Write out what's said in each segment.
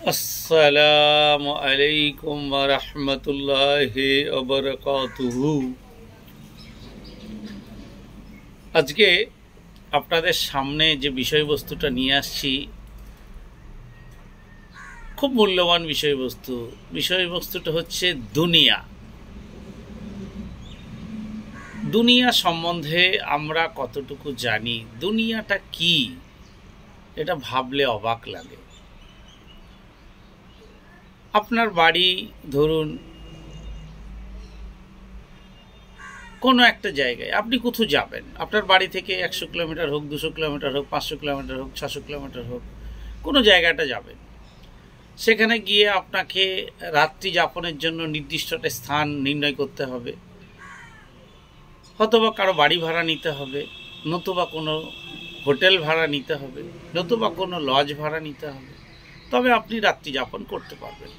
আসসালামু আলাইকুম ওয়া রাহমাতুল্লাহি ওয়া বারাকাতুহু। আজকে আপনাদের সামনে যে বিষয়বস্তুটা নিয়ে আসছি খুব মূল্যবান বিষয়বস্তু। বিষয়বস্তুটা হচ্ছে দুনিয়া। দুনিয়া সম্বন্ধে আমরা কতটুকু জানি, দুনিয়াটা কি, এটা ভাবলে অবাক লাগে। আপনার বাড়ি ধরুন কোনো একটা জায়গায়, আপনি কোথাও যাবেন, আপনার বাড়ি থেকে 100 কিলোমিটার হোক, 200 কিলোমিটার হোক, 500 কিলোমিটার হোক, 600 কিলোমিটার হোক, কোনো জায়গাটা যাবেন। সেখানে গিয়ে আপনাকে রাত্রি যাপনের জন্য নির্দিষ্ট একটা স্থান নির্ণয় করতে হবে, অথবা কারো বাড়ি ভাড়া নিতে হবে, নতুবা কোনো হোটেল ভাড়া নিতে হবে, নতুবা কোনো লজ ভাড়া নিতে হবে, তবে আপনি রাত্রি যাপন করতে পারবেন।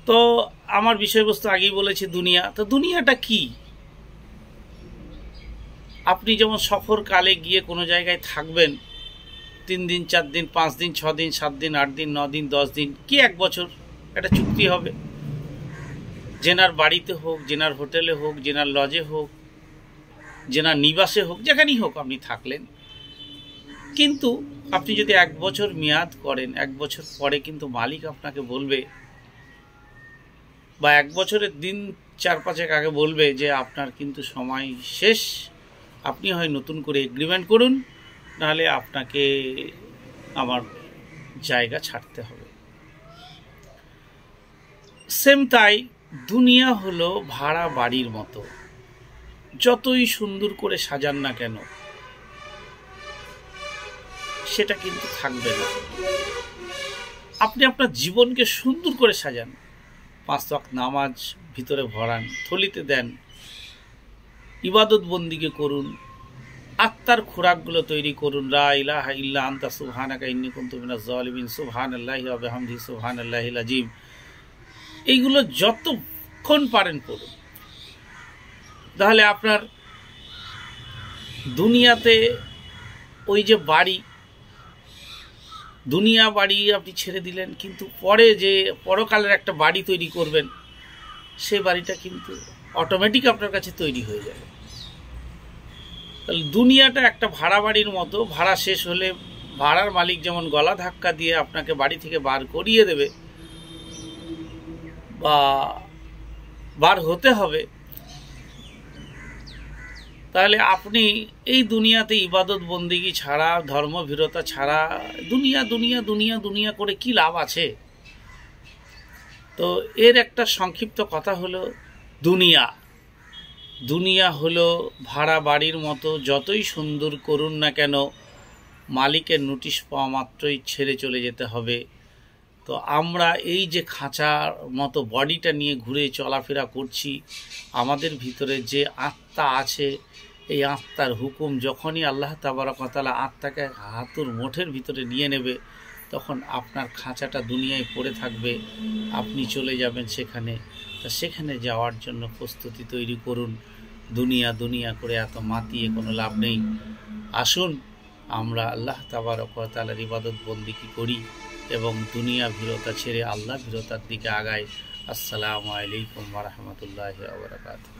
তো আমার বিষয়বস্তু আগেই বলেছি দুনিয়া। তো দুনিয়াটা কি? আপনি যেমন সফরকালে গিয়ে কোনো জায়গায় থাকবেন 3 দিন, 4 দিন, 5 দিন, 6 দিন, 7 দিন, 8 দিন, 9 দিন, 10 দিন, কি 1 বছর, একটা চুক্তি হবে। জেনার বাড়িতে হোক, জেনার হোটেলে হোক, জেনার লজে হোক, জেনার নিবাসে হোক, যেখানেই হোক আপনি থাকলেন। কিন্তু আপনি যদি 1 বছর মেয়াদ করেন, 1 বছর পরে কিন্তু মালিক আপনাকে বলবে, বা 1 বছরের দিন 4-5 আগে বলবে যে আপনার কিন্তু সময় শেষ, আপনি হয় নতুন করে এগ্রিমেন্ট করুন, নাহলে আপনাকে আমার জায়গা ছাড়তে হবে। সেম তাই, দুনিয়া হলো ভাড়া বাড়ির মতো। যতই সুন্দর করে সাজান না কেন, সেটা কিন্তু থাকবে না। আপনি আপনার জীবনকে সুন্দর করে সাজান, 5 ওয়াক্ত নামাজ ভিতরে ভরান, থলিতে দেন, ইবাদত বন্দিকে করুন, আত্মার খোরাকগুলো তৈরি করুন। লা ইলাহা ইল্লা আনতা সুবহানাকা ইন্নী কুনতু মিনাজ জালিমিন, সুবহানাল্লাহি ওয়া বিহামদিহি, সুবহানাল্লাহিল আযীম। এইগুলো যতক্ষণ পারেন পড়ুন। তাহলে আপনার দুনিয়াতে ওই যে বাড়ি, দুনিয়া বাড়ি আপনি ছেড়ে দিলেন, কিন্তু পরে যে পরকালের একটা বাড়ি তৈরি করবেন, সেই বাড়িটা কিন্তু অটোমেটিক আপনার কাছে তৈরি হয়ে যাবে। তাহলে দুনিয়াটা একটা ভাড়া বাড়ির মতো। ভাড়া শেষ হলে ভাড়ার মালিক যেমন গলা ধাক্কা দিয়ে আপনাকে বাড়ি থেকে বার করিয়ে দেবে বা বার হতে হবে, তাহলে আপনি এই দুনিয়াতে ইবাদত বন্দিগি ছাড়া, ধর্মভীরতা ছাড়া দুনিয়া দুনিয়া দুনিয়া দুনিয়া করে কি লাভ আছে? তো এর একটা সংক্ষিপ্ত কথা হলো দুনিয়া। দুনিয়া হলো ভাড়া বাড়ির মতো। যতই সুন্দর করুন না কেন, মালিকের নোটিশ পাওয়া মাত্রই ছেড়ে চলে যেতে হবে। তো আমরা এই যে খাঁচার মতো বডিটা নিয়ে ঘুরে চলাফেরা করছি, আমাদের ভিতরে যে আত্মা আছে, এই আত্মার হুকুম যখনই আল্লাহ তাবারক ওয়া তাআলা আত্মাকে হাতুর মুঠের ভিতরে নিয়ে নেবে, তখন আপনার খাঁচাটা দুনিয়ায় পড়ে থাকবে, আপনি চলে যাবেন সেখানে। তা সেখানে যাওয়ার জন্য প্রস্তুতি তৈরি করুন। দুনিয়া দুনিয়া করে এত মাতিয়ে কোনো লাভ নেই। আসুন আমরা আল্লাহ তাবারক ওয়া তাআলার ইবাদত বন্দেগী করি এবং দুনিয়া ভীরতা ছেড়ে আল্লাহ ভীরতার দিকে আগাই। আসসালামু আলাইকুম ওয়া রাহমাতুল্লাহি ওয়া বারাকাতুহু।